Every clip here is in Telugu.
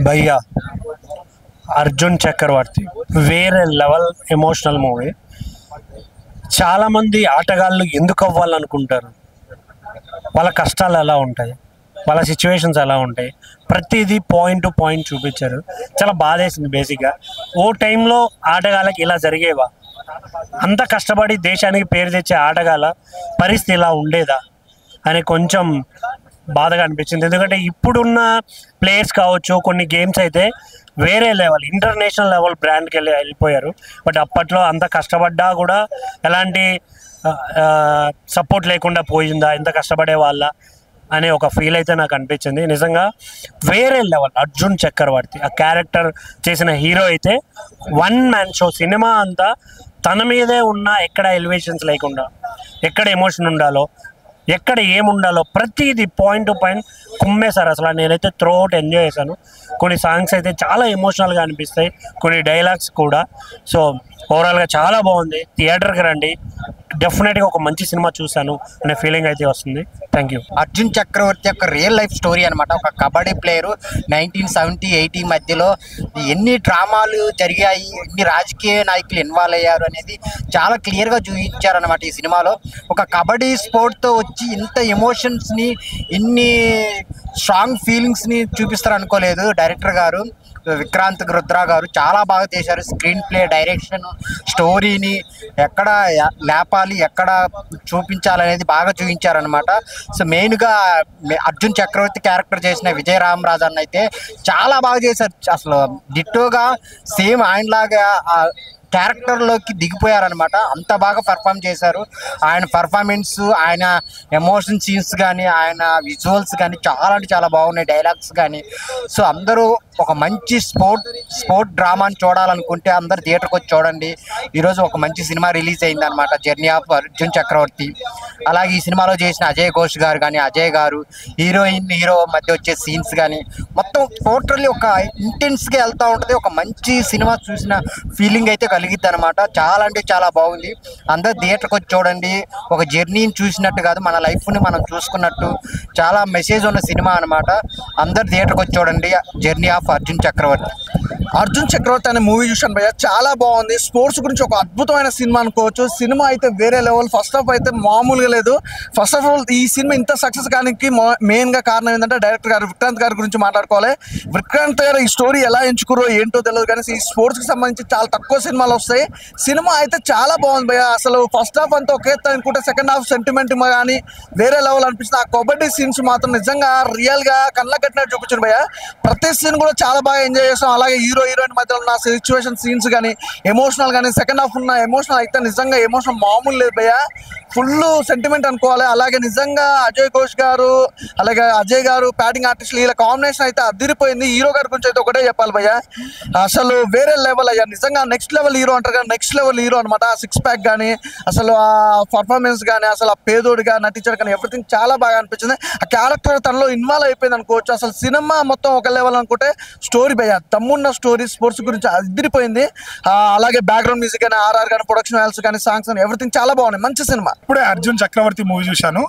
భయ్యా అర్జున్ చక్రవర్తి వేరే లెవెల్ ఎమోషనల్ మూవీ. చాలామంది ఆటగాళ్ళు ఎందుకు అవ్వాలనుకుంటారు, వాళ్ళ కష్టాలు ఎలా ఉంటాయి, వాళ్ళ సిచ్యువేషన్స్ ఎలా ఉంటాయి, ప్రతిదీ పాయింట్ టు పాయింట్ చూపించారు. చాలా బాధేసింది. బేసిక్గా ఓ టైంలో ఆటగాళ్ళకి ఇలా జరిగేవా, అంత కష్టపడి దేశానికి పేరు తెచ్చే ఆటగాళ్ళ పరిస్థితి ఇలా ఉండేదా అని కొంచెం బాధగా అనిపించింది. ఎందుకంటే ఇప్పుడున్న ప్లేయర్స్ కావచ్చు, కొన్ని గేమ్స్ అయితే వేరే లెవెల్ ఇంటర్నేషనల్ లెవెల్ బ్రాండ్కి వెళ్ళిపోయారు. బట్ అప్పట్లో అంత కష్టపడ్డా కూడా ఎలాంటి సపోర్ట్ లేకుండా పోయిందా, ఎంత కష్టపడే వాళ్ళ అనే ఒక ఫీల్ అయితే నాకు అనిపించింది. నిజంగా వేరే లెవెల్ అర్జున్ చక్రవర్తి ఆ క్యారెక్టర్ చేసిన హీరో అయితే వన్ మ్యాన్ షో. సినిమా అంతా తన మీదే ఉన్న, ఎక్కడ ఎలివేషన్స్ లేకుండా, ఎక్కడ ఎమోషన్ ఉండాలో, ఎక్కడ ఏముండాలో ప్రతిదీ పాయింట్ టు పాయింట్ కుమ్మేశారు. అసలు నేనైతే త్రూఅవుట్ ఎంజాయ్ చేశాను. కొన్ని సాంగ్స్ అయితే చాలా ఎమోషనల్గా అనిపిస్తాయి, కొన్ని డైలాగ్స్ కూడా. సో ఓవరాల్గా చాలా బాగుంది. థియేటర్కి రండి, డెఫినెట్గా ఒక మంచి సినిమా చూశాను అనే ఫీలింగ్ అయితే వస్తుంది. Thank you. అర్జున్ చక్రవర్తి యొక్క రియల్ లైఫ్ స్టోరీ అనమాట. ఒక కబడ్డీ ప్లేయరు 1970-80 మధ్యలో ఎన్ని డ్రామాలు జరిగాయి, ఎన్ని రాజకీయ నాయకులు ఇన్వాల్వ్ అయ్యారు అనేది చాలా క్లియర్గా చూపించారనమాట ఈ సినిమాలో. ఒక కబడ్డీ స్పోర్ట్తో వచ్చి ఇంత ఎమోషన్స్ని, ఇన్ని స్ట్రాంగ్ ఫీలింగ్స్ని చూపిస్తారు అనుకోలేదు డైరెక్టర్ గారు. విక్రాంత్ రుద్ర గారు చాలా బాగా చేశారు. స్క్రీన్ ప్లే, డైరెక్షన్, స్టోరీని ఎక్కడ లేపాలి, ఎక్కడ చూపించాలనేది బాగా చూపించారనమాట. సో మెయిన్గా అర్జున్ చక్రవర్తి క్యారెక్టర్ చేసిన విజయ్ రామరాజు అన్న అయితే చాలా బాగా చేశారు. అసలు డిట్టోగా సేమ్ ఆయనలాగా క్యారెక్టర్లోకి దిగిపోయారనమాట. అంత బాగా పర్ఫామ్ చేశారు. ఆయన పర్ఫార్మెన్స్, ఆయన ఎమోషన్ సీన్స్ కానీ, ఆయన విజువల్స్ కానీ చాలా అంటే చాలా బాగున్నాయి. డైలాగ్స్ కానీ. సో అందరూ ఒక మంచి స్పోర్ట్ డ్రామాని చూడాలనుకుంటే అందరు థియేటర్కి వచ్చి చూడండి. ఈరోజు ఒక మంచి సినిమా రిలీజ్ అయిందనమాట, జర్నీ ఆఫ్ అర్జున్ చక్రవర్తి. అలాగే ఈ సినిమాలో చేసిన అజయ్ ఘోష్ గారు కానీ, అజయ్ గారు, హీరో మధ్య వచ్చే సీన్స్ కానీ మొత్తం టోటల్లీ ఒక ఇంటెన్స్గా వెళ్తూ ఉంటుంది. ఒక మంచి సినిమా చూసిన ఫీలింగ్ అయితే కలిగిద్ది అనమాట. చాలా అంటే చాలా బాగుంది. అందరు థియేటర్కి వచ్చి చూడండి. ఒక జర్నీని చూసినట్టు కాదు, మన లైఫ్ని మనం చూసుకున్నట్టు చాలా మెసేజ్ ఉన్న సినిమా అనమాట. అందరు థియేటర్కి వచ్చి చూడండి, జర్నీ ఆఫ్ అర్జున్ చక్రవర్తి. అర్జున్ చక్రవర్తి అనే మూవీ చూశాను భయ్య, చాలా బాగుంది. స్పోర్ట్స్ గురించి ఒక అద్భుతమైన సినిమా అనుకోవచ్చు. సినిమా అయితే వేరే లెవెల్. ఫస్ట్ హాఫ్ అయితే మామూలుగా లేదు. ఫస్ట్ ఆఫ్ ఆల్ ఈ సినిమా ఇంత సక్సెస్ కానికి మెయిన్గా కారణం ఏంటంటే డైరెక్టర్ గారు విక్రాంత్ గారి గురించి మాట్లాడుకోవాలి. విక్రాంత్ గారు ఈ స్టోరీ ఎలా ఎంచుకురో ఏంటో తెలియదు, కానీ ఈ స్పోర్ట్స్కి సంబంధించి చాలా తక్కువ సినిమాలు వస్తాయి. సినిమా అయితే చాలా బాగుంది భయ్య. అసలు ఫస్ట్ హాఫ్ అంతా ఒకే అనుకుంటే సెకండ్ హాఫ్ సెంటిమెంట్ కానీ వేరే లెవెల్ అనిపిస్తుంది. ఆ కబడ్డీ సీన్స్ మాత్రం నిజంగా రియల్గా కళ్ళ కట్టినట్టు చూపించారు భయ్య. ప్రతి సీన్ కూడా చాలా బాగా ఎంజాయ్ చేస్తాం. అలాగే హీరోయిన్ మధ్య ఉన్న సిచ్యువేషన్ సీన్స్ కానీ, ఎమోషనల్ కానీ, సెకండ్ హాఫ్ ఉన్న ఎమోషనల్ అయితే నిజంగా ఎమోషన్ మామూలు లేదు భయ్య. ఫుల్ సెంటిమెంట్ అనుకోవాలి. అలాగే నిజంగా అజయ్ ఘోష్ గారు, అలాగే అజయ్ గారు, ప్యాటింగ్ ఆర్టిస్టులు, వీళ్ళ కాంబినేషన్ అయితే అదిరిపోయింది. హీరో గారి గురించి అయితే ఒకటే చెప్పాలి భయ్య, అసలు వేరే లెవెల్ అయ్యా. నిజంగా నెక్స్ట్ లెవెల్ హీరో అంటారు కానీ నెక్స్ట్ లెవెల్ హీరో అనమాట. ఆ సిక్స్ ప్యాక్ కానీ, అసలు ఆ పర్ఫార్మెన్స్ కానీ, అసలు ఆ పేదోడిగా నటించడం కానీ ఎవ్రీథింగ్ చాలా బాగా అనిపించింది. ఆ క్యారెక్టర్ తనలో ఇన్వాల్వ్ అయిపోయింది అనుకోవచ్చు. అసలు సినిమా మొత్తం ఒక లెవెల్ అనుకుంటే స్టోరీ భయ్య, దమ్మున్న స్టోరీ, స్పోర్ట్స్ గురించి అదిరిపోయింది. అలాగే బ్యాక్గ్రౌండ్ మ్యూజిక్ కానీ, ఆర్ఆర్ కానీ, ప్రొడక్షన్ వాల్యూస్ కానీ, సాంగ్స్ కానీ ఎవ్రీథింగ్ చాలా బాగున్నాయి. మంచి సినిమా. ఇప్పుడే అర్జున్ చక్రవర్తి మూవీ చూశాను.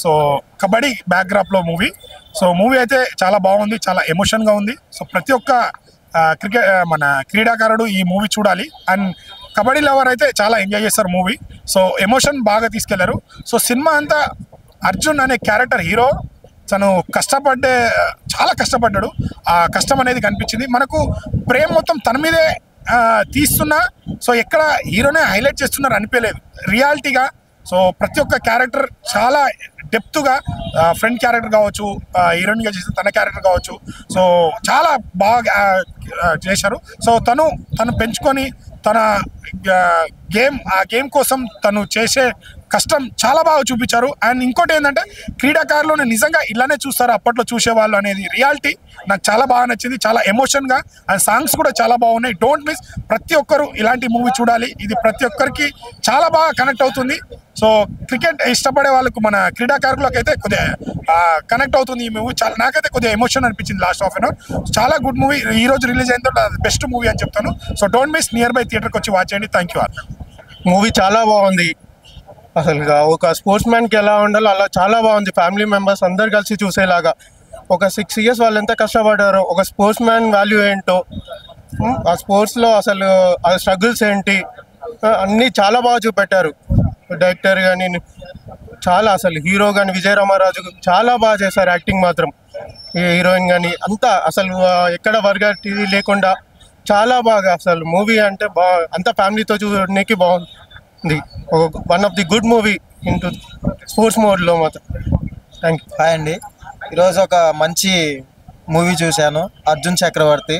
సో కబడ్డీ బ్యాక్డ్రాప్లో మూవీ. సో మూవీ అయితే చాలా బాగుంది, చాలా ఎమోషన్గా ఉంది. సో ప్రతి ఒక్క మన క్రీడాకారుడు ఈ మూవీ చూడాలి. అండ్ కబడ్డీ లవర్ అయితే చాలా ఎంజాయ్ చేస్తారు మూవీ. సో ఎమోషన్ బాగా తీసుకెళ్లారు. సో సినిమా అంతా అర్జున్ అనే క్యారెక్టర్ హీరో తను చాలా కష్టపడ్డాడు. ఆ కష్టం అనేది కనిపించింది మనకు. ప్రేమ మొత్తం తన మీదే తీస్తున్నా, సో ఎక్కడ హీరోనే హైలైట్ చేస్తున్నారు అనిపించలేదు రియాలిటీగా. సో ప్రతి ఒక్క క్యారెక్టర్ చాలా డెప్త్గా, ఫ్రెండ్ క్యారెక్టర్ కావచ్చు, హీరోయిన్గా చేసిన తన క్యారెక్టర్ కావచ్చు, సో చాలా బాగా చేశారు. సో తను పెంచుకొని తన ఆ గేమ్ కోసం తను చేసే కష్టం చాలా బాగా చూపించారు. అండ్ ఇంకోటి ఏంటంటే క్రీడాకారులను నిజంగా ఇలానే చూస్తారు అప్పట్లో చూసేవాళ్ళు అనేది రియాలిటీ నాకు చాలా బాగా నచ్చింది. చాలా ఎమోషన్గా, అండ్ సాంగ్స్ కూడా చాలా బాగున్నాయి. డోంట్ మిస్, ప్రతి ఒక్కరు ఇలాంటి మూవీ చూడాలి. ఇది ప్రతి ఒక్కరికి చాలా బాగా కనెక్ట్ అవుతుంది. సో క్రికెట్ ఇష్టపడే వాళ్ళకు, మన క్రీడాకారులకు అయితే కొద్దిగా కనెక్ట్ అవుతుంది ఈ మూవీ. నాకైతే కొద్దిగా ఎమోషన్ అనిపించింది లాస్ట్ హాఫ్ అన్ అవర్. చాలా గుడ్ మూవీ. ఈ రోజు రిలీజ్ అయిన తర్వాత బెస్ట్ మూవీ అని చెప్తాను. So don't miss, near by థియేటర్కి వచ్చి వాచ్ చేయండి. Thank you all. మూవీ చాలా బాగుంది. అసలు ఒక స్పోర్ట్స్ మ్యాన్కి ఎలా ఉండాలో అలా చాలా బాగుంది. ఫ్యామిలీ మెంబర్స్ అందరు కలిసి చూసేలాగా ఒక 6 years వాళ్ళు ఎంత కష్టపడ్డారో, ఒక స్పోర్ట్స్ మ్యాన్ వాల్యూ ఏంటో, ఆ స్పోర్ట్స్లో అసలు ఆ స్ట్రగుల్స్ ఏంటి అన్నీ చాలా బాగా చూపెట్టారు. డైరెక్టర్ కానీ చాలా, అసలు హీరో కానీ విజయ రామారాజు చాలా బాగా చేశారు యాక్టింగ్ మాత్రం. హీరోయిన్ కానీ అంతా అసలు ఎక్కడ వర్గాటి లేకుండా చాలా బాగా, అసలు మూవీ అంటే అంత ఫ్యామిలీతో చూడడానికి బాగుంది. One of the good movie into sports మోడ్లో మాత్రం. Thank you. హాయ్ అండి, ఈరోజు ఒక మంచి మూవీ చూశాను, అర్జున్ చక్రవర్తి.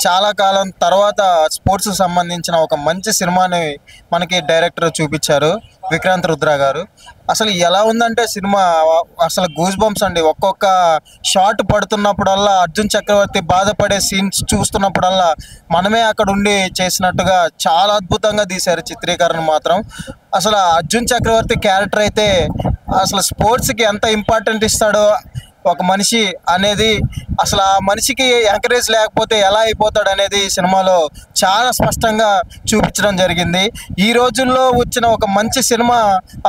చాలా కాలం తర్వాత స్పోర్ట్స్ సంబంధించిన ఒక మంచి సినిమాని మనకి డైరెక్టర్ చూపించారు, విక్రాంత్ రుద్ర గారు. అసలు ఎలా ఉందంటే సినిమా అసలు గూస్ బంప్స్ అండి. ఒక్కొక్క షాట్ పడుతున్నప్పుడల్లా, అర్జున్ చక్రవర్తి బాధపడే సీన్స్ చూస్తున్నప్పుడల్లా మనమే అక్కడ ఉండి చేసినట్టుగా చాలా అద్భుతంగా తీశారు చిత్రీకరణ మాత్రం. అసలు అర్జున్ చక్రవర్తి క్యారెక్టర్ అయితే అసలు స్పోర్ట్స్కి ఎంత ఇంపార్టెంట్ ఇస్తాడో ఒక మనిషి అనేది, అసలు ఆ మనిషికి ఎంకరేజ్ లేకపోతే ఎలా అయిపోతాడు అనేది సినిమాలో చాలా స్పష్టంగా చూపించడం జరిగింది. ఈ రోజుల్లో వచ్చిన ఒక మంచి సినిమా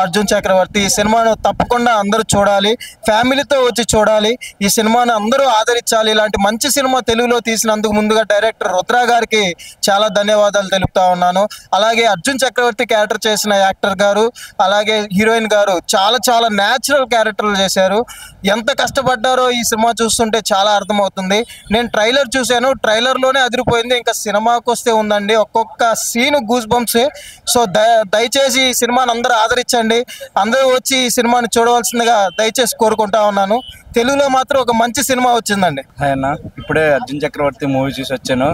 అర్జున్ చక్రవర్తి. ఈ సినిమాను తప్పకుండా అందరూ చూడాలి, ఫ్యామిలీతో వచ్చి చూడాలి. ఈ సినిమాను అందరూ ఆదరించాలి. ఇలాంటి మంచి సినిమా తెలుగులో తీసినందుకు ముందుగా డైరెక్టర్ రుద్ర గారికి చాలా ధన్యవాదాలు తెలుపుతా ఉన్నాను. అలాగే అర్జున్ చక్రవర్తి క్యారెక్టర్ చేసిన యాక్టర్ గారు, అలాగే హీరోయిన్ గారు చాలా చాలా న్యాచురల్ క్యారెక్టర్లు చేశారు. ఎంత కష్టపడ్డారో ఈ సినిమా చూస్తుంటే చాలా అర్థమవుతుంది. నేను ట్రైలర్ చూశాను, ట్రైలర్లోనే అదిరిపోయింది. ఇంకా సినిమాకి వస్తే ఉందండి, ఒక్కొక్క సీన్ గూస్ బంప్స్. సో దయచేసి ఈ సినిమాని అందరూ ఆదరించండి, అందరూ వచ్చి ఈ సినిమాని చూడవలసిందిగా దయచేసి కోరుకుంటా ఉన్నాను. తెలుగులో మాత్రం ఒక మంచి సినిమా వచ్చిందండి. ఆయన ఇప్పుడే అర్జున్ చక్రవర్తి మూవీ చూసి వచ్చాను.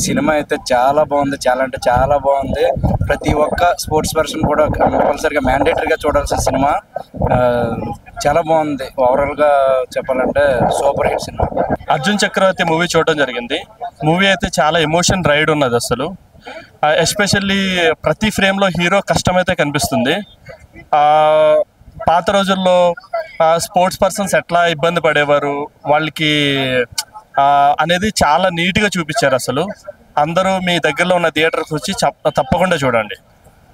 సినిమా అయితే చాలా బాగుంది, చాలా అంటే చాలా బాగుంది. ప్రతి ఒక్క స్పోర్ట్స్ పర్సన్ కూడా కంపల్సరీగా మ్యాండేటరీగా చూడాల్సిన సినిమా. చాలా బాగుంది. ఓవరాల్గా చెప్పాలంటే super hit cinema. Arjun Chakravarthy movie చూడడం జరిగింది. మూవీ అయితే చాలా ఎమోషన్ రైడ్ ఉన్నది. అసలు ఎస్పెషల్లీ ప్రతి ఫ్రేమ్లో హీరో కష్టమైతే కనిపిస్తుంది. పాత రోజుల్లో స్పోర్ట్స్ పర్సన్స్ ఎట్లా ఇబ్బంది పడేవారు వాళ్ళకి అనేది చాలా నీట్గా చూపించారు. అసలు అందరూ మీ దగ్గరలో ఉన్న థియేటర్కి వచ్చి తప్పకుండా చూడండి.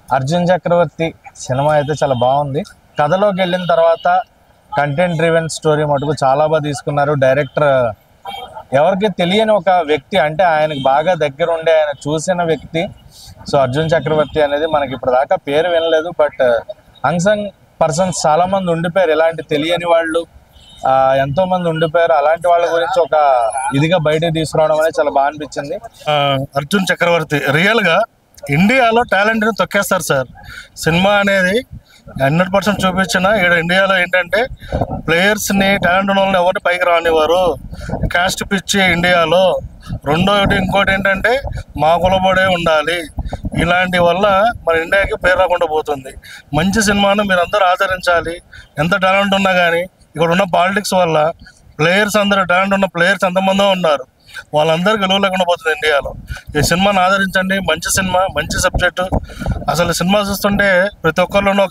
అర్జున్ చక్రవర్తి సినిమా అయితే చాలా బాగుంది. కథలోకి వెళ్ళిన తర్వాత కంటెంట్ డ్రివెన్ స్టోరీ మటుకు చాలా బాగా తీసుకున్నారు. డైరెక్టర్ ఎవరికి తెలియని ఒక వ్యక్తి, అంటే ఆయనకు బాగా దగ్గర ఉండే, ఆయన చూసిన వ్యక్తి. సో అర్జున్ చక్రవర్తి అనేది మనకి ఇప్పుడు దాకా పేరు వినలేదు, బట్ అన్సంగ్ పర్సన్స్ చాలా మంది ఉండిపోయారు. ఇలాంటి తెలియని వాళ్ళు ఎంతో మంది ఉండిపోయారు. అలాంటి వాళ్ళ గురించి ఒక ఇదిగా బయటకు తీసుకురావడం అనేది చాలా బాగా అనిపించింది. అర్జున్ చక్రవర్తి రియల్గా ఇండియాలో టాలెంట్ని తొక్కేస్తారు సార్. సినిమా అనేది 100% చూపించిన ఇక్కడ ఇండియాలో ఏంటంటే ప్లేయర్స్ని, టాలెంట్ ఉన్న వాళ్ళని ఎవరిని పైకి రానివారు. కాస్ట్ పిచ్చి ఇండియాలో. రెండోటి ఇంకోటి ఏంటంటే మా కులబడే ఉండాలి. ఇలాంటి వల్ల మన ఇండియాకి పేరు రాకుండా పోతుంది. మంచి సినిమాను మీరు అందరూ ఆదరించాలి. ఎంత టాలెంట్ ఉన్నా కానీ ఇక్కడ ఉన్న పాలిటిక్స్ వల్ల ప్లేయర్స్ అందరూ, టాలెంట్ ఉన్న ప్లేయర్స్ ఎంతమందో ఉన్నారు, వాళ్ళందరూ గెలువ లేకుండా పోతుంది ఇండియాలో. ఈ సినిమాని ఆదరించండి. మంచి సినిమా, మంచి సబ్జెక్టు. అసలు సినిమా చూస్తుంటే ప్రతి ఒక్కరిలోనూ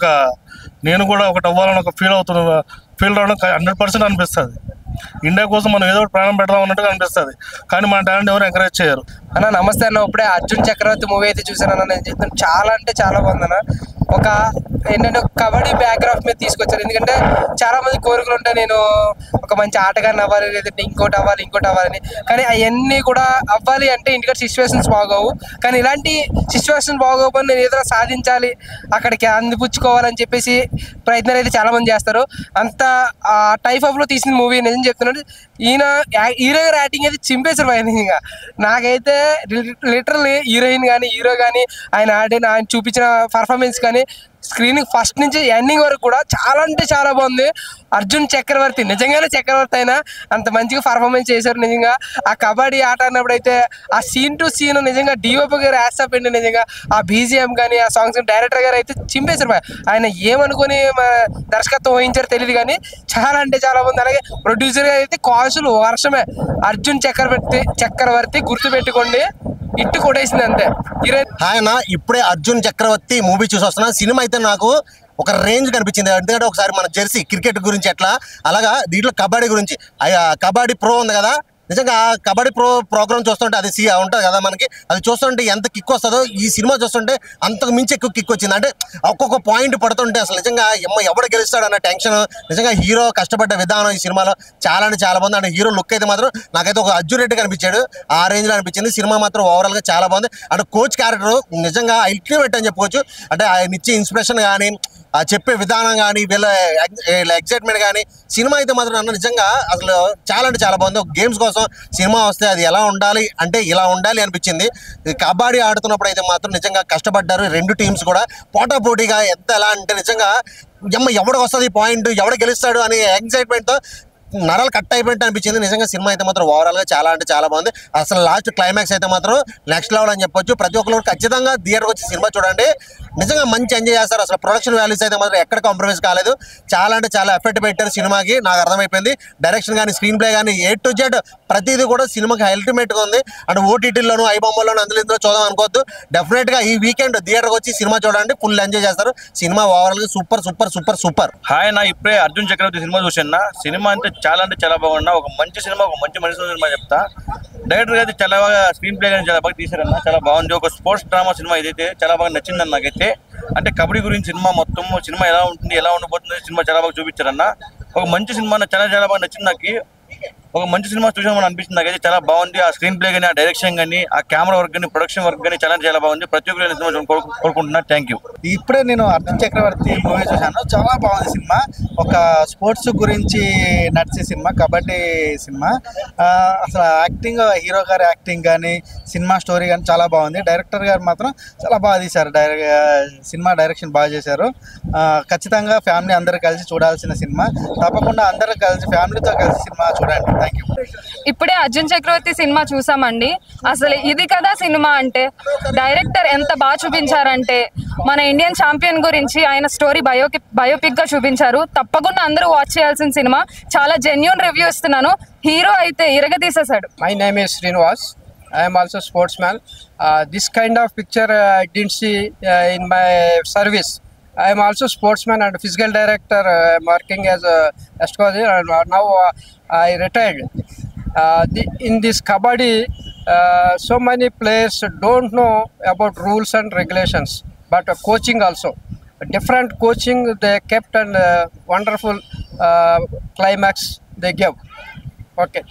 నేను కూడా ఒకటి అవ్వాలని ఒక ఫీల్ రావడం 100% అనిపిస్తుంది. ఇండియా కోసం మనం ఏదో ప్రాణం పెడదాం అన్నట్టుగా అనిపిస్తుంది. కానీ మన టాలెంట్ ఎవరు ఎంకరేజ్ చేయరు. అన్న నమస్తే అన్న, ఇప్పుడే అర్జున్ చక్రవర్తి మూవీ అయితే చూసానన్న. నేను చెప్తాను చాలా అంటే చాలా బాగుందన్న. ఒక ఏంటంటే కబడ్డీ బ్యాక్గ్రౌండ్ మీద తీసుకొచ్చారు. ఎందుకంటే చాలా మంది కోరికలు ఉంటాయి, నేను ఒక మంచి ఆటగాన్ని అవ్వాలి, లేదంటే ఇంకోటి అవ్వాలని. కానీ అవన్నీ కూడా అవ్వాలి అంటే ఇంటికి సిచ్యువేషన్స్ బాగోవు. కానీ ఇలాంటి సిచ్యువేషన్స్ బాగోవు, నేను ఏదైనా సాధించాలి, అక్కడికి అందిపుచ్చుకోవాలని చెప్పేసి ప్రయత్నాలు అయితే చాలా మంది చేస్తారు. అంత ఆ టైప్ ఆఫ్ లో తీసిన మూవీ నిజం చెప్తున్నాడు. ఈయన హీరో గారు యాక్టింగ్ అయితే చింపేశారు పైన. నాకైతే లిటరల్లీ హీరోయిన్ కానీ హీరో కానీ ఆయన చూపించిన పర్ఫార్మెన్స్ కానీ స్క్రీన్ ఫస్ట్ నుంచి ఎండింగ్ వరకు కూడా చాలా అంటే చాలా బాగుంది. అర్జున్ చక్రవర్తి నిజంగానే చక్రవర్తి అయినా అంత మంచిగా పర్ఫార్మెన్స్ చేశారు. నిజంగా ఆ కబడ్డీ ఆట అన్నప్పుడు అయితే ఆ సీన్ టు సీన్ నిజంగా డిఓపి గారు యాక్సెప్ట్ అండి. నిజంగా ఆ బీజిఎం కానీ ఆ సాంగ్స్ డైరెక్టర్ గారు అయితే చింపేశారు. ఆయన ఏమనుకుని దర్శకత్వం వహించారో తెలియదు కానీ చాలా అంటే చాలా బాగుంది. అలాగే ప్రొడ్యూసర్ గారు అయితే కాసులు వర్షమే. అర్జున్ చక్రవర్తి గుర్తుపెట్టుకోండి, ఇట్టు కొట్టేసింది అంతే. ఆయన ఇప్పుడే అర్జున్ చక్రవర్తి మూవీ చూసి వస్తున్నా. సినిమా అయితే నాకు ఒక రేంజ్ కనిపించింది. ఎందుకంటే ఒకసారి మన జెర్సీ క్రికెట్ గురించి ఎట్లా, అలాగా దీంట్లో కబడ్డీ గురించి, కబడ్డీ ప్రో ఉంది కదా, నిజంగా కబడ్డీ ప్రోగ్రామ్ చూస్తుంటే అది ఉంటుంది కదా మనకి, అది చూస్తుంటే ఎంత కిక్ వస్తుందో ఈ సినిమా చూస్తుంటే అంతకు మించి ఎక్కువ కిక్ వచ్చింది. అంటే ఒక్కొక్క పాయింట్ పడుతుంటే అసలు నిజంగా ఎవడు గెలుస్తాడు అన్న టెన్షన్, నిజంగా హీరో కష్టపడ్డ విధానం ఈ సినిమాలో చాలా అంటే చాలా బాగుంది. అంటే హీరో లుక్ అయితే మాత్రం నాకైతే ఒక అర్జున్ రెడ్డి కనిపించాడు, ఆ రేంజ్లో అనిపించింది. సినిమా మాత్రం ఓవరాల్గా చాలా బాగుంది. అంటే కోచ్ క్యారెక్టర్ నిజంగా అల్టిమేట్ అని చెప్పుకోవచ్చు. అంటే ఆయన ఇచ్చే ఇన్స్పిరేషన్ కానీ, ఆ చెప్పే విధానం కానీ, వీళ్ళ ఎక్సైట్మెంట్ కానీ, సినిమా అయితే మాత్రం నన్ను నిజంగా అసలు చాలా అంటే చాలా బాగుంది. గేమ్స్ కోసం సినిమా వస్తే అది ఎలా ఉండాలి అంటే ఇలా ఉండాలి అనిపించింది. కబడ్డీ ఆడుతున్నప్పుడు అయితే మాత్రం నిజంగా కష్టపడ్డారు రెండు టీమ్స్ కూడా. పోటాపోటీగా ఎలా అంటే నిజంగా ఎవడికి వస్తుంది పాయింట్, ఎవడ గెలుస్తాడు అనే ఎక్సైట్మెంట్తో నరాలు కట్ అయిపోయినట్టు అనిపించింది. నిజంగా సినిమా అయితే మాత్రం ఓవరాల్గా చాలా అంటే చాలా బాగుంది. అసలు లాస్ట్ క్లైమాక్స్ అయితే మాత్రం నెక్స్ట్ లెవెల్ అని చెప్పొచ్చు. ప్రతి ఒక్కరు ఖచ్చితంగా థియేటర్కి వచ్చి సినిమా చూడండి, నిజంగా మంచి ఎంజాయ్ చేస్తారు. అసలు ప్రొడక్షన్ వాల్యూస్ అయితే మాత్రం ఎక్కడ కాంప్రమైజ్ కాలేదు. చాలా అంటే చాలా ఎఫెక్ట్ పెట్టారు సినిమాకి, నాకు అర్థమైపోయింది. డైరెక్షన్ కానీ, స్క్రీన్ ప్లే కానీ, A to Z ప్రతిదీ కూడా సినిమాకి అల్టిమేట్గా ఉంది. అంటే ఓటీటీలోను, ఐబొమ్మలోను అందులో ఇందులో చూద్దాం అనుకోవద్దు. డెఫినెట్గా ఈ వీకెండ్ థియేటర్కి వచ్చి సినిమా చూడండి, ఫుల్ ఎంజాయ్ చేస్తారు. సినిమా ఓవరాల్గా super super super super. Hi నా ఇప్పుడే అర్జున్ చక్రవర్తి సినిమా చూసాను. సినిమా అంటే చాలా బాగున్నా, ఒక మంచి సినిమా, ఒక మంచి మనిషి సినిమా చెప్తా. డైరెక్టర్ అయితే చాలా బాగా స్క్రీన్ ప్లే కానీ చాలా బాగా తీశారన్న, చాలా బాగుంది. ఒక స్పోర్ట్స్ డ్రామా సినిమా ఇదైతే చాలా బాగా నచ్చిందన్న నాకైతే. అంటే కబడ్డీ గురించి సినిమా మొత్తం, సినిమా ఎలా ఉంటుంది, ఎలా ఉండబోతుంది, సినిమా చాలా బాగా చూపించారన్న. ఒక మంచి సినిమా చాలా బాగా నచ్చింది నాకు. ఒక మంచి సినిమా చూసామని అనిపిస్తుంది నాకైతే. చాలా బాగుంది. ఆ స్క్రీన్ ప్లే కానీ, ఆ డైరెక్షన్ కానీ, ఆ కెమెరా వర్క్ కానీ, ప్రొడక్షన్ వర్క్ కానీ చాలా బాగుంది. ప్రతి ఒక్కరు సినిమా కోరుకుంటున్నా. Thank you. ఇప్పుడే నేను అర్జున్ చక్రవర్తి మూవీ చూశాను, చాలా బాగుంది సినిమా. ఒక స్పోర్ట్స్ గురించి నడిచే సినిమా, కబడ్డీ సినిమా. అసలు యాక్టింగ్, హీరో గారి యాక్టింగ్ కానీ, సినిమా స్టోరీ కానీ చాలా బాగుంది. డైరెక్టర్ గారు మాత్రం చాలా బాగా తీశారు, సినిమా డైరెక్షన్ బాగా చేశారు. ఖచ్చితంగా ఫ్యామిలీ అందరూ కలిసి చూడాల్సిన సినిమా. తప్పకుండా అందరూ కలిసి ఫ్యామిలీతో కలిసి సినిమా చూడండి. Thank you. ఇప్పుడే అర్జున్ చక్రవర్తి సినిమా చూసామండి. అసలు ఇది కదా సినిమా అంటే. డైరెక్టర్ ఎంత బాగా చూపించారంటే, మన ఇండియన్ ఛాంపియన్ గురించి ఆయన స్టోరీ బయోపిక్ గా చూపించారు. తప్పకుండా అందరూ వాచ్ చేయాల్సిన సినిమా. చాలా జెన్యూన్ రివ్యూ ఇస్తున్నాను. హీరో అయితే ఇరగదీసేశాడు. My name is Srinivas. I am also sportsman. This kind of picture I didn't see in my service. I am also sportsman and physical director. I am working as a coach. Now I retired. In this kabaddi, so many players don't know about rules and regulations, but coaching also. Different coaching they kept, and wonderful climax they gave. Okay.